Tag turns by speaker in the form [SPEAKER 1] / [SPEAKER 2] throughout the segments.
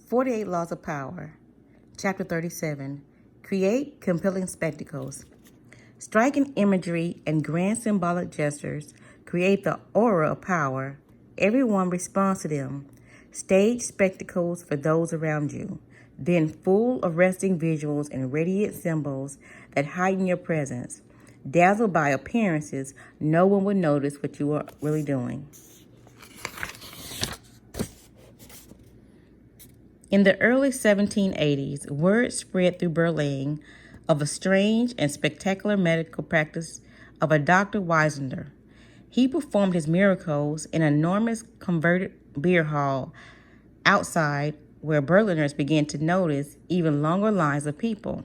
[SPEAKER 1] 48 Laws of Power, Chapter 37, Create Compelling Spectacles. Striking imagery and grand symbolic gestures create the aura of power. Everyone responds to them. Stage spectacles for those around you, then full arresting visuals and radiant symbols that heighten your presence. Dazzled by appearances, no one will notice what you are really doing. In the early 1780s, word spread through Berlin of a strange and spectacular medical practice of a Dr. Weisinger. He performed his miracles in an enormous converted beer hall outside, where Berliners began to notice even longer lines of people.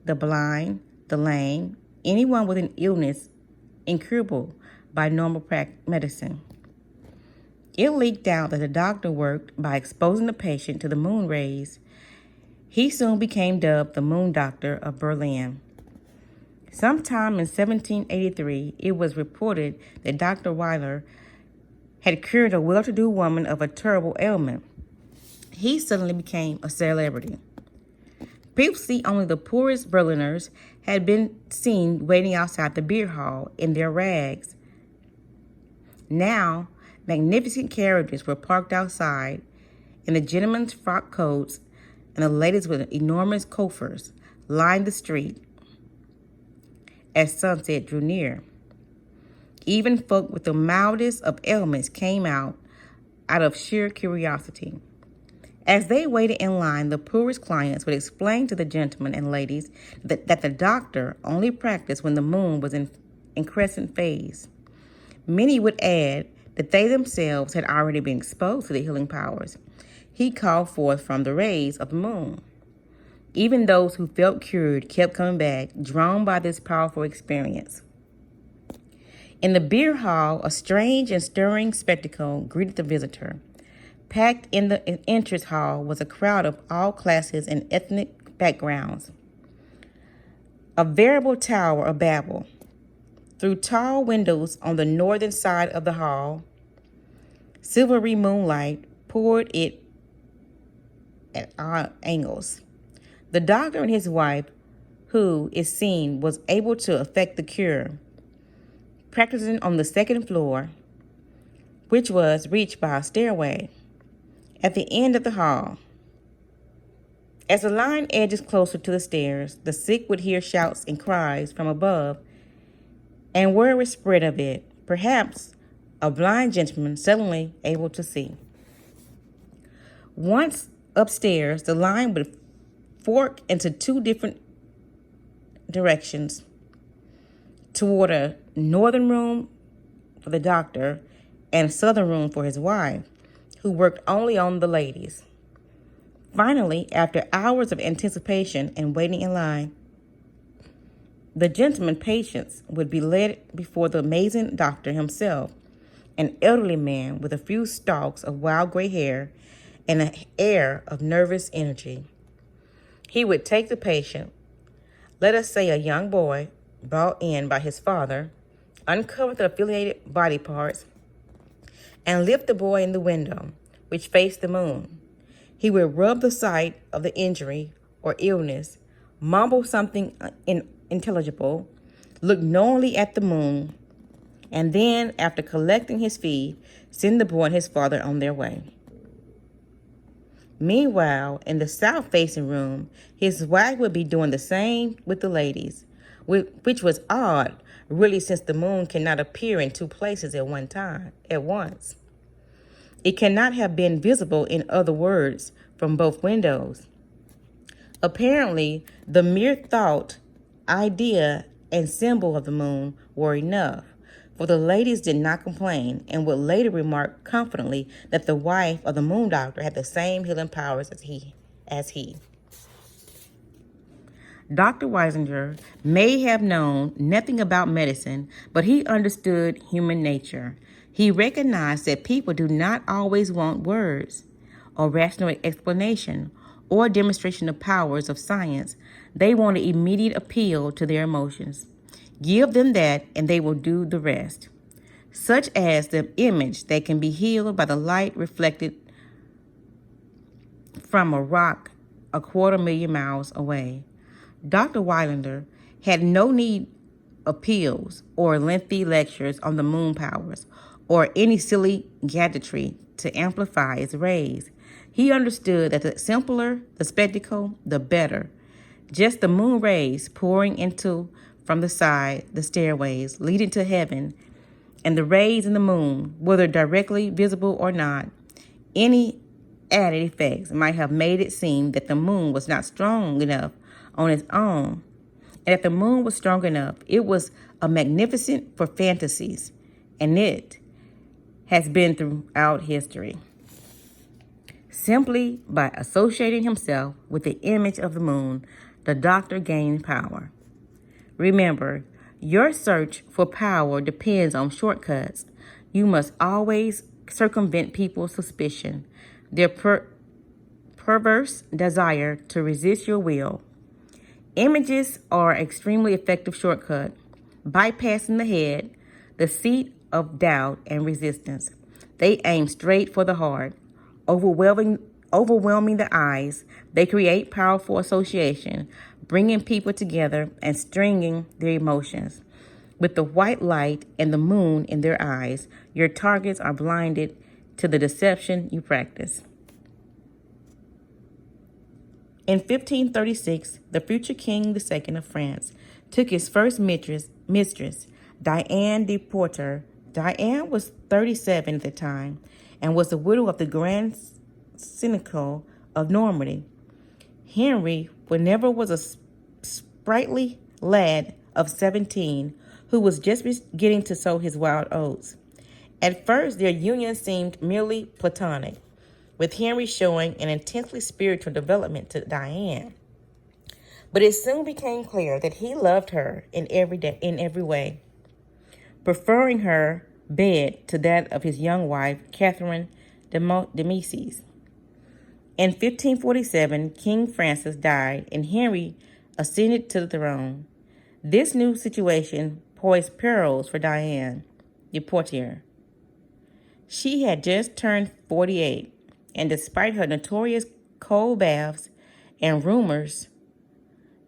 [SPEAKER 1] The blind, the lame, anyone with an illness incurable by normal medicine. It leaked out that the doctor worked by exposing the patient to the moon rays. He soon became dubbed the Moon Doctor of Berlin. Sometime in 1783, it was reported that Dr. Weiler had cured a well-to-do woman of a terrible ailment. He suddenly became a celebrity. Previously, only the poorest Berliners had been seen waiting outside the beer hall in their rags. Now, magnificent carriages were parked outside, and the gentlemen's frock coats and the ladies with enormous coffers lined the street as sunset drew near. Even folk with the mildest of ailments came out of sheer curiosity. As they waited in line, the poorest clients would explain to the gentlemen and ladies that the doctor only practiced when the moon was in crescent phase. Many would add that they themselves had already been exposed to the healing powers he called forth from the rays of the moon. Even those who felt cured kept coming back, drawn by this powerful experience. In the beer hall, a strange and stirring spectacle greeted the visitor. Packed in the entrance hall was a crowd of all classes and ethnic backgrounds. A veritable Tower of Babel. Through tall windows on the northern side of the hall, silvery moonlight poured it at odd angles. The doctor and his wife, who, it seemed, was able to effect the cure, practicing on the second floor, which was reached by a stairway at the end of the hall. As the line edges closer to the stairs, the sick would hear shouts and cries from above, and word was spread of it, perhaps a blind gentleman suddenly able to see. Once upstairs, the line would fork into two different directions, toward a northern room for the doctor and a southern room for his wife, who worked only on the ladies. Finally, after hours of anticipation and waiting in line, the gentleman patients would be led before the amazing doctor himself, an elderly man with a few stalks of wild gray hair and an air of nervous energy. He would take the patient, let us say a young boy brought in by his father, uncover the affiliated body parts, and lift the boy in the window, which faced the moon. He would rub the site of the injury or illness, mumble something unintelligible, look knowingly at the moon, and then, after collecting his fee, send the boy and his father on their way. Meanwhile, in the south-facing room, his wife would be doing the same with the ladies, which was odd, really, since the moon cannot appear in two places at once. It cannot have been visible, in other words, from both windows. Apparently, the mere thought, idea, and symbol of the moon were enough, for the ladies did not complain and would later remark confidently that the wife of the moon doctor had the same healing powers as he. Dr. Weisinger may have known nothing about medicine, but he understood human nature. He recognized that people do not always want words or rational explanation or demonstration of powers of science. They want an immediate appeal to their emotions. Give them that and they will do the rest, such as the image that can be healed by the light reflected from a rock 250,000 miles away. Dr. Weilander had no need of pills or lengthy lectures on the moon powers or any silly gadgetry to amplify its rays. He understood that the simpler the spectacle, the better. Just the moon rays pouring into from the side, the stairways leading to heaven, and the rays in the moon, whether directly visible or not, any added effects might have made it seem that the moon was not strong enough on its own. And if the moon was strong enough, it was a magnificent for fantasies, and it has been throughout history. Simply by associating himself with the image of the moon, the doctor gained power. Remember, your search for power depends on shortcuts. You must always circumvent people's suspicion, their perverse desire to resist your will. Images are an extremely effective shortcut, bypassing the head, the seat of doubt and resistance. They aim straight for the heart, overwhelming the eyes. They create powerful association, bringing people together and stringing their emotions. With the white light and the moon in their eyes, your targets are blinded to the deception you practice. In 1536, the future King II of France took his first mistress, Diane de Poitiers. Diane was 37 at the time and was the widow of the Grand Seneschal of Normandy. Henry never was a sprightly lad of 17 who was just beginning to sow his wild oats. At first, their union seemed merely platonic, with Henry showing an intensely spiritual development to Diane. But it soon became clear that he loved her in every way, preferring her bed to that of his young wife, Catherine de Medici. In 1547, King Francis died and Henry ascended to the throne. This new situation posed perils for Diane de Poitiers. She had just turned 48, and despite her notorious cold baths and rumors,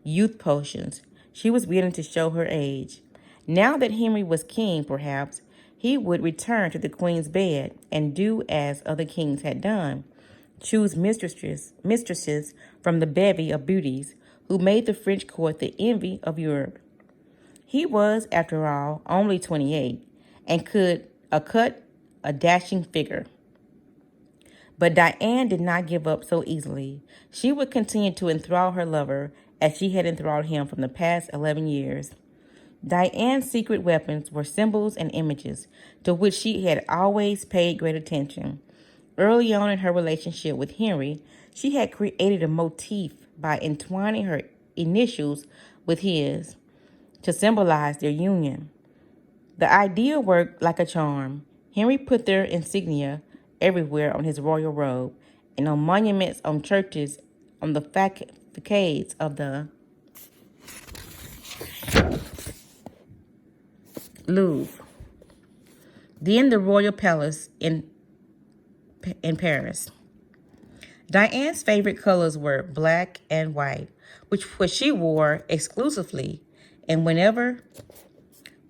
[SPEAKER 1] youth potions, she was beginning to show her age. Now that Henry was king, perhaps, he would return to the queen's bed and do as other kings had done, choose mistresses from the bevy of beauties who made the French court the envy of Europe. He was, after all, only 28 and could cut a dashing figure. But Diane did not give up so easily. She would continue to enthrall her lover as she had enthralled him from the past 11 years. Diane's secret weapons were symbols and images to which she had always paid great attention. Early on in her relationship with Henry, she had created a motif by entwining her initials with his to symbolize their union. The idea worked like a charm. Henry put their insignia everywhere on his royal robe and on monuments on churches on the facades of the Louvre, then the royal palace in Paris. Diane's favorite colors were black and white, which she wore exclusively, and wherever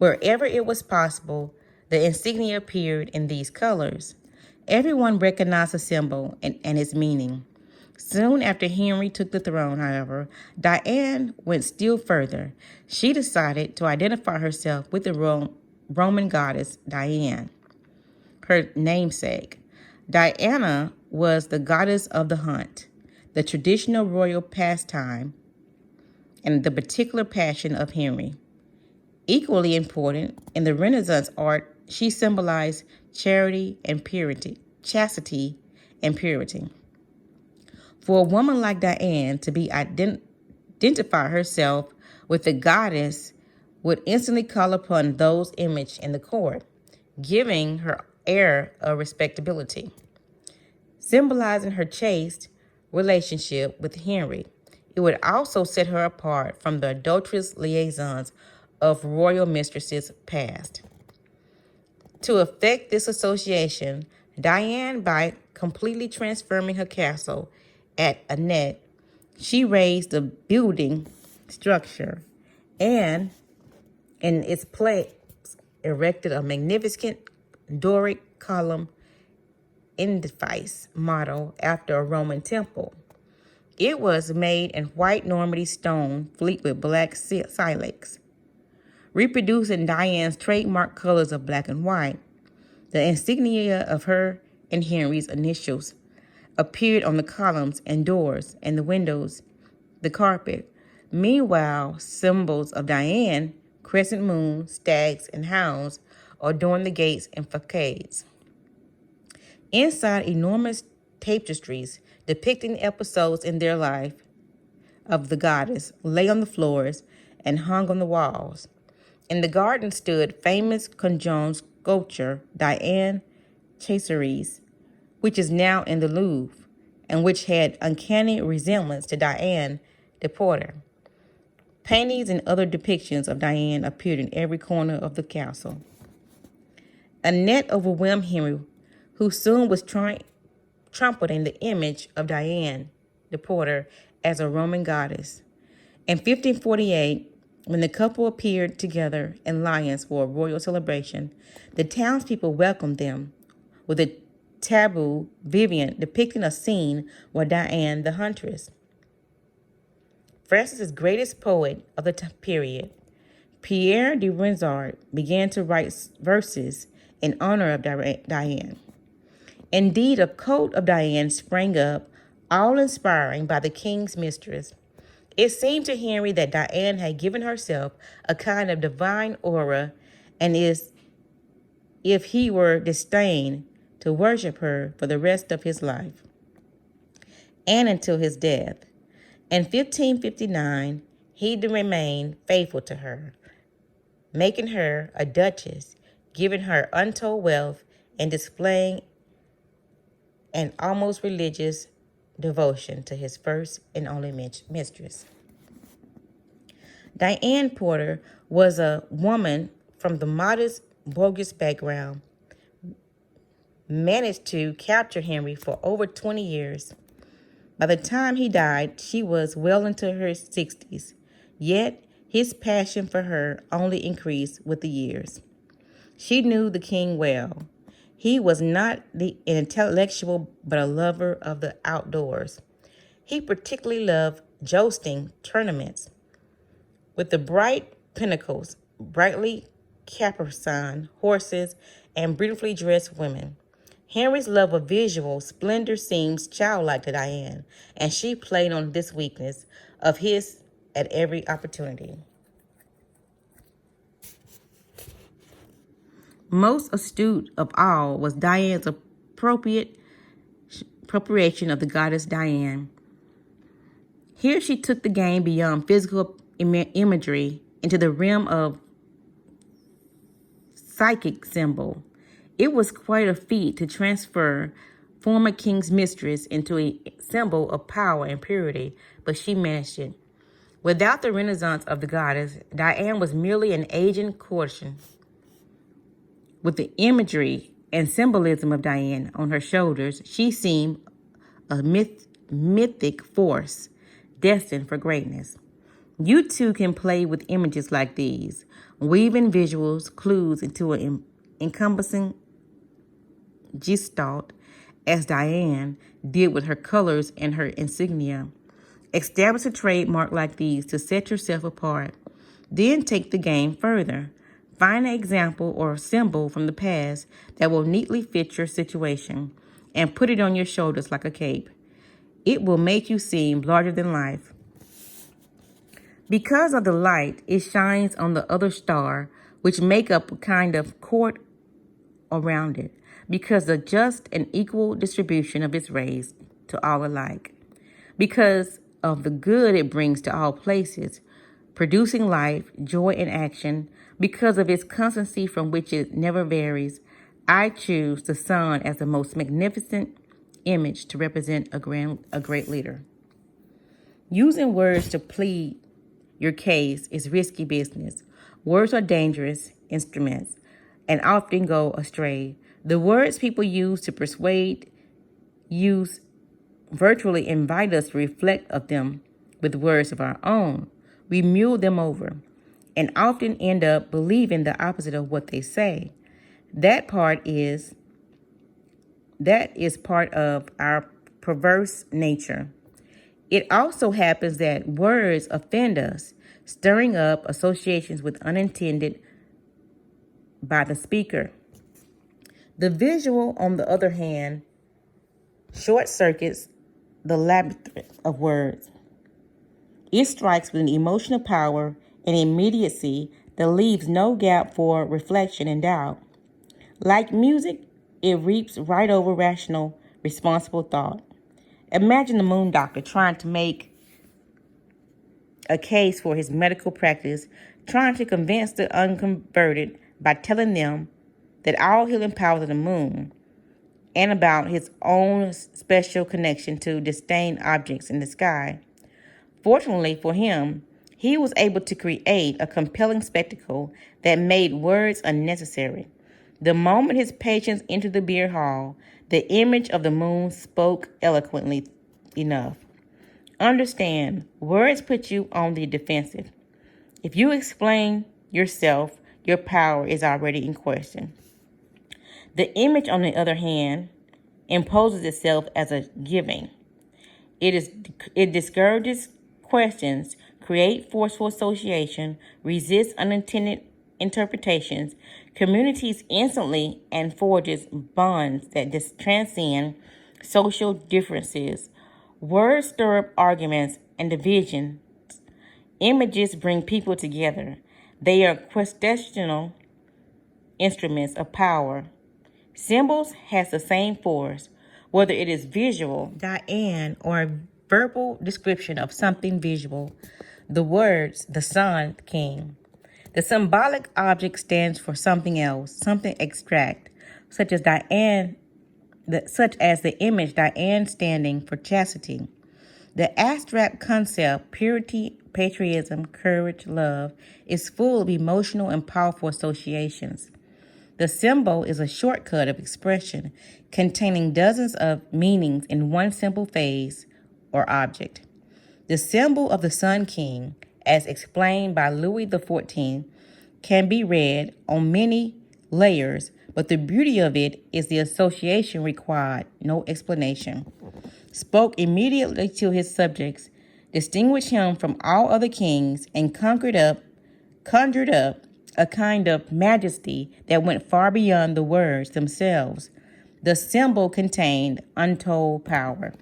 [SPEAKER 1] it was possible, the insignia appeared in these colors. Everyone recognized the symbol and its meaning. Soon after Henry took the throne, however, Diane went still further. She decided to identify herself with the Roman goddess Diane, her namesake. Diana was the goddess of the hunt, the traditional royal pastime, and the particular passion of Henry. Equally important, in the Renaissance art, she symbolized chastity and purity. For a woman like Diane to be identify herself with the goddess would instantly call upon those imaged in the court, giving her air of respectability. Symbolizing her chaste relationship with Henry, it would also set her apart from the adulterous liaisons of royal mistresses past. To effect this association, Diane, by completely transforming her castle at Anet, she raised the building structure and in its place erected a magnificent Doric column edifice model after a Roman temple. It was made in white Normandy stone, flecked with black silex, reproducing Diane's trademark colors of black and white. The insignia of her and Henry's initials appeared on the columns and doors and the windows, the carpet. Meanwhile, symbols of Diane, crescent moon, stags, and hounds adorned the gates and facades. Inside, enormous tapestries depicting episodes in their life of the goddess lay on the floors and hung on the walls. In the garden stood famous conjoined sculpture Diane Chasseries, which is now in the Louvre, and which had uncanny resemblance to Diane de Poitiers. Paintings and other depictions of Diane appeared in every corner of the castle. Anet overwhelmed Henry, who soon was trumpeting the image of Diane de Poitiers as a Roman goddess. In 1548, when the couple appeared together in Lyons for a royal celebration, the townspeople welcomed them with a tableau vivant depicting a scene where Diane the Huntress, France's greatest poet of the period, Pierre de Ronsard, began to write verses in honor of Diane. Indeed, a cult of Diane sprang up, all inspiring by the king's mistress. It seemed to Henry that Diane had given herself a kind of divine aura, and if he were destined to worship her for the rest of his life and until his death. In 1559, he remained faithful to her, making her a duchess, giving her untold wealth, and displaying an almost religious devotion to his first and only mistress. Diane Porter was a woman from the modest bourgeois background, managed to capture Henry for over 20 years. By the time he died, she was well into her 60s, yet his passion for her only increased with the years. She knew the king well. He was not an intellectual, but a lover of the outdoors. He particularly loved jousting tournaments with the bright pinnacles, brightly caparisoned horses, and beautifully dressed women. Henry's love of visual splendor seems childlike to Diane, and she played on this weakness of his at every opportunity. Most astute of all was Diane's appropriation of the goddess Diane. Here she took the game beyond physical imagery into the realm of psychic symbol. It was quite a feat to transfer former king's mistress into a symbol of power and purity, but she managed it. Without the renaissance of the goddess, Diane was merely an aging courtisan. With the imagery and symbolism of Diane on her shoulders, she seemed a mythic force destined for greatness. You too can play with images like these, weaving visuals, clues into an encompassing gestalt, as Diane did with her colors and her insignia. Establish a trademark like these to set yourself apart. Then take the game further. Find an example or a symbol from the past that will neatly fit your situation and put it on your shoulders like a cape. It will make you seem larger than life. Because of the light, it shines on the other star, which make up a kind of court around it, because the just and equal distribution of its rays to all alike. Because of the good it brings to all places, producing life, joy, and action, because of its constancy from which it never varies, I choose the sun as the most magnificent image to represent a great leader. Using words to plead your case is risky business. Words are dangerous instruments and often go astray. The words people use to persuade use virtually invite us to reflect of them with words of our own. We mule them over and often end up believing the opposite of what they say. That is part of our perverse nature. It also happens that words offend us, stirring up associations with unintended by the speaker. The visual, on the other hand, short circuits the labyrinth of words. It strikes with an emotional power and immediacy that leaves no gap for reflection and doubt. Like music, it reaps right over rational, responsible thought. Imagine the moon doctor trying to make a case for his medical practice, trying to convince the unconverted by telling them that all healing powers of the moon and about his own special connection to distant objects in the sky. Fortunately for him, he was able to create a compelling spectacle that made words unnecessary. The moment his patients entered the beer hall, the image of the moon spoke eloquently enough. Understand, words put you on the defensive. If you explain yourself, your power is already in question. The image, on the other hand, imposes itself as a giving. It discourages questions, creates forceful association, resists unintended interpretations, communities instantly, and forges bonds that transcend social differences. Words stir up arguments and division. Images bring people together. They are quintessential instruments of power. Symbols has the same force, whether it is visual, Diane, or a verbal description of something visual. The words, the Sun King. The symbolic object stands for something else, something abstract, such as the image Diane standing for chastity. The abstract concept, purity, patriotism, courage, love, is full of emotional and powerful associations. The symbol is a shortcut of expression containing dozens of meanings in one simple phase or object. The symbol of the Sun King, as explained by Louis XIV, can be read on many layers, but the beauty of it is the association required no explanation. Spoke immediately to his subjects, distinguished him from all other kings, and conjured up a kind of majesty that went far beyond the words themselves. The symbol contained untold power.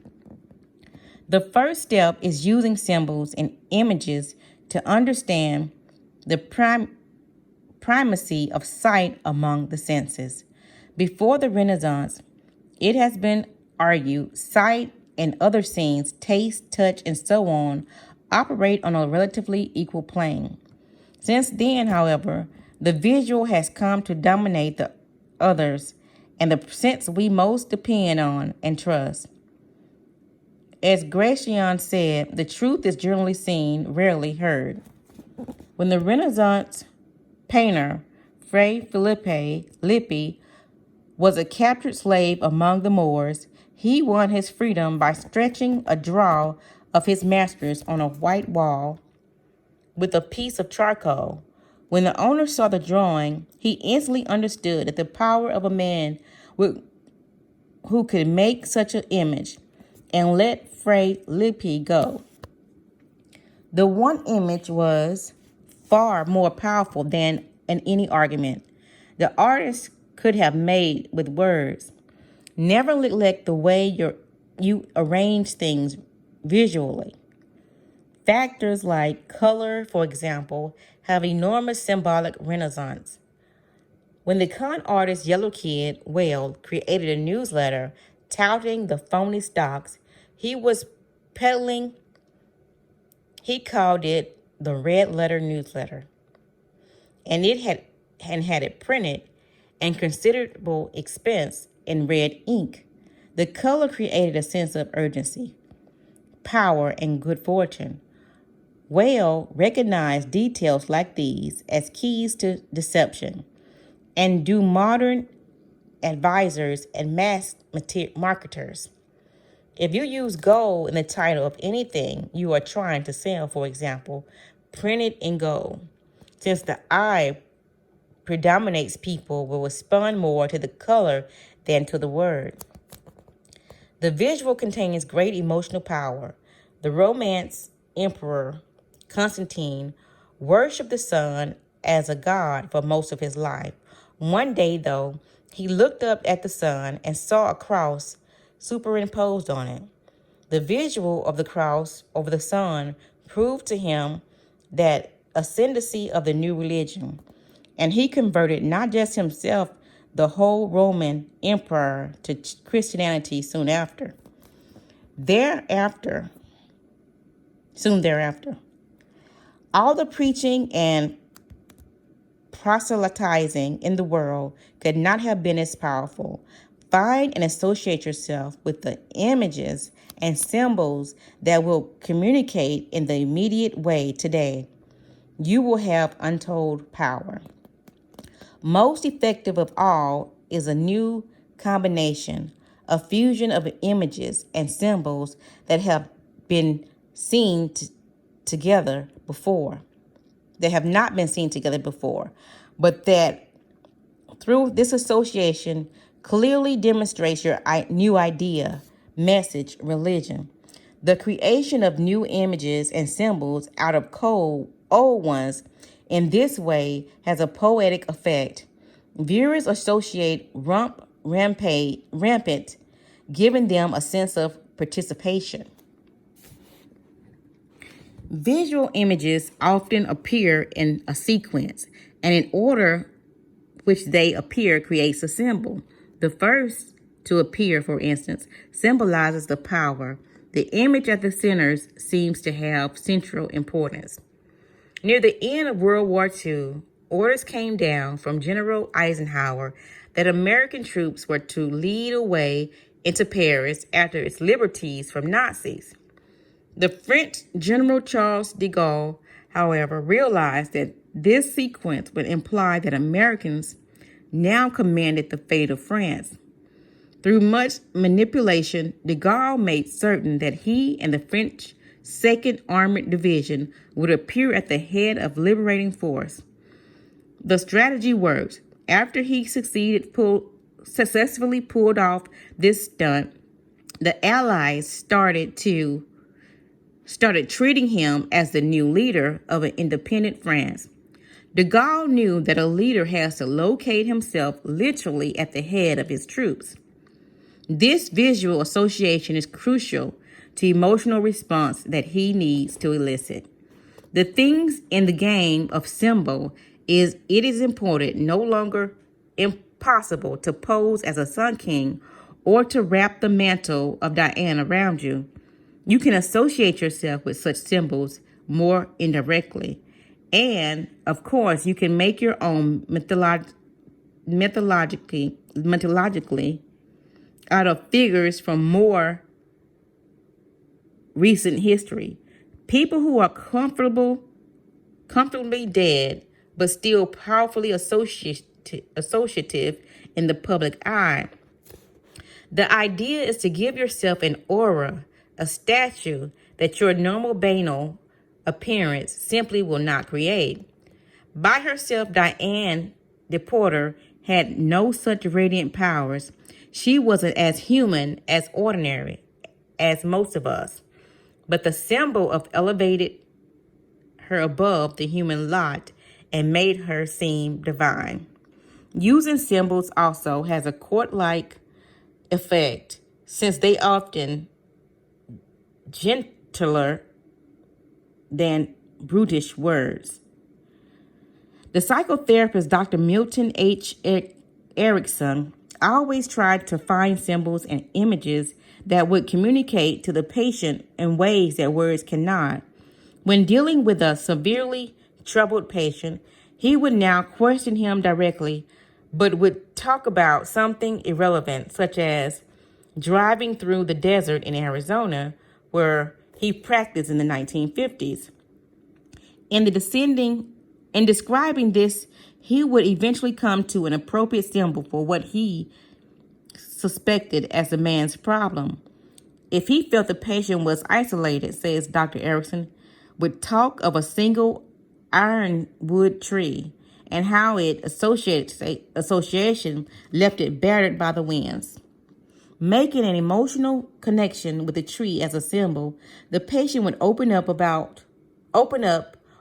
[SPEAKER 1] The first step is using symbols and images to understand the primacy of sight among the senses. Before the Renaissance, it has been argued sight and other scenes, taste, touch, and so on, operate on a relatively equal plane. Since then, however, the visual has come to dominate the others and the sense we most depend on and trust. As Gracian said, the truth is generally seen, rarely heard. When the Renaissance painter Fray Felipe Lippi was a captured slave among the Moors, he won his freedom by stretching a draw of his master's on a white wall with a piece of charcoal. When the owner saw the drawing, he instantly understood that the power of a man who could make such an image and let Fray Lippi go. The one image was far more powerful than in any argument the artist could have made with words. Never neglect the way you arrange things visually. Factors like color, for example, have enormous symbolic resonance. When the con artist Yellow Kid Whale created a newsletter touting the phony stocks he was peddling, he called it the Red Letter Newsletter, and had it printed and considerable expense in red ink. The color created a sense of urgency, power, and good fortune. Whale recognized details like these as keys to deception, and do modern advisors and mass marketers. If you use gold in the title of anything you are trying to sell, for example, print it in gold. Since the eye predominates, people will respond more to the color than to the word. The visual contains great emotional power. The Romance Emperor Constantine worshipped the sun as a god for most of his life. One day, though, he looked up at the sun and saw a cross superimposed on it. The visual of the cross over the sun proved to him that ascendancy of the new religion, and he converted not just himself, the whole Roman Empire to Christianity soon thereafter. All the preaching and proselytizing in the world could not have been as powerful. Find and associate yourself with the images and symbols that will communicate in the immediate way today. You will have untold power. Most effective of all is a new combination, a fusion of images and symbols that have been seen together before. They have not been seen together before, but that through this association clearly demonstrates your new idea, message, religion. The creation of new images and symbols out of old ones in this way has a poetic effect. Viewers associate rampant, giving them a sense of participation. Visual images often appear in a sequence, and in order which they appear creates a symbol. The first to appear, for instance, symbolizes the power. The image at the center seems to have central importance. Near the end of World War II, orders came down from General Eisenhower that American troops were to lead away into Paris after its liberties from Nazis. The French General Charles de Gaulle, however, realized that this sequence would imply that Americans now commanded the fate of France. Through much manipulation, de Gaulle made certain that he and the French 2nd Armored Division would appear at the head of liberating force. The strategy worked. After he successfully pulled off this stunt, the Allies started treating him as the new leader of an independent France. De Gaulle knew that a leader has to locate himself literally at the head of his troops. This visual association is crucial to emotional response that he needs to elicit. The things in the game of symbol is it is important, no longer impossible, to pose as a sun king or to wrap the mantle of Diana around you. You can associate yourself with such symbols more indirectly. And, of course, you can make your own mythologically out of figures from more recent history. People who are comfortably dead, but still powerfully associative in the public eye. The idea is to give yourself an aura, a statue that your normal banal appearance simply will not create. By herself, Diane de Porter had no such radiant powers. She wasn't as human, as ordinary as most of us. But the symbol of elevated her above the human lot and made her seem divine. Using symbols also has a court-like effect, since they often gentler than brutish words. The psychotherapist Dr. Milton H. Erickson always tried to find symbols and images that would communicate to the patient in ways that words cannot. When dealing with a severely troubled patient, he would now question him directly, but would talk about something irrelevant, such as driving through the desert in Arizona, where he practiced in the 1950s. In describing this, he would eventually come to an appropriate symbol for what he suspected as the man's problem. If he felt the patient was isolated, says Dr. Erickson, would talk of a single ironwood tree and how its association left it battered by the winds. Making an emotional connection with the tree as a symbol, the patient would open up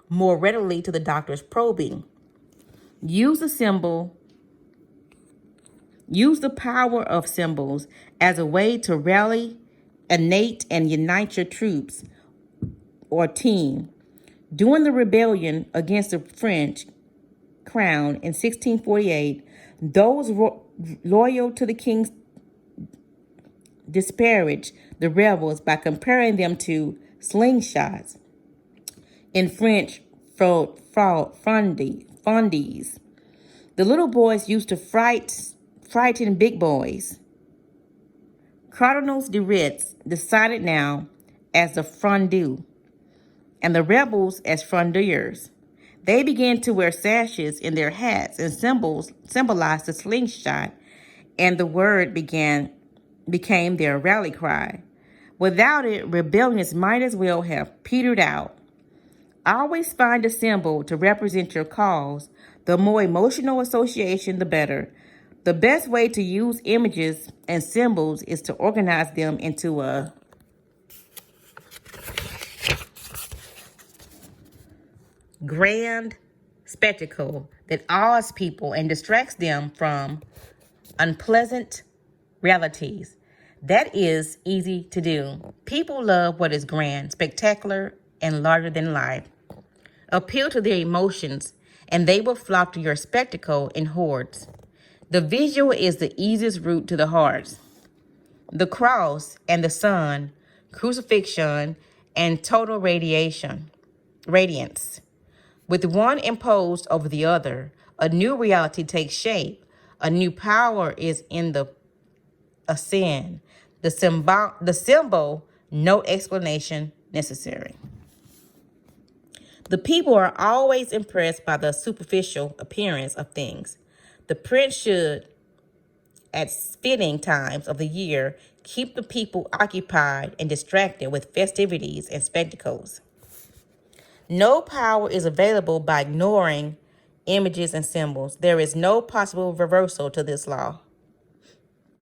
[SPEAKER 1] more readily to the doctor's probing. Use the power of symbols as a way to rally, innate, and unite your troops or team. During the rebellion against the French crown in 1648, those loyal to the king disparaged the rebels by comparing them to slingshots, in French, fondies. The little boys used to frighten big boys. Cardinals de Retz decided now as the frondu, and the rebels as frondeurs. They began to wear sashes in their hats and symbolized the slingshot, and the word became their rally cry. Without it, rebellions might as well have petered out. Always find a symbol to represent your cause. The more emotional association, the better. The best way to use images and symbols is to organize them into a grand spectacle that awes people and distracts them from unpleasant realities. That is easy to do. People love what is grand, spectacular, and larger than life. Appeal to their emotions, and they will flock to your spectacle in hordes. The visual is the easiest route to the hearts. The cross and the sun, crucifixion, and total radiance. With one imposed over the other, a new reality takes shape. A new power is in the ascend. The symbol, no explanation necessary. The people are always impressed by the superficial appearance of things. The prince should, at fitting times of the year, keep the people occupied and distracted with festivities and spectacles. No power is available by ignoring images and symbols. There is no possible reversal to this law.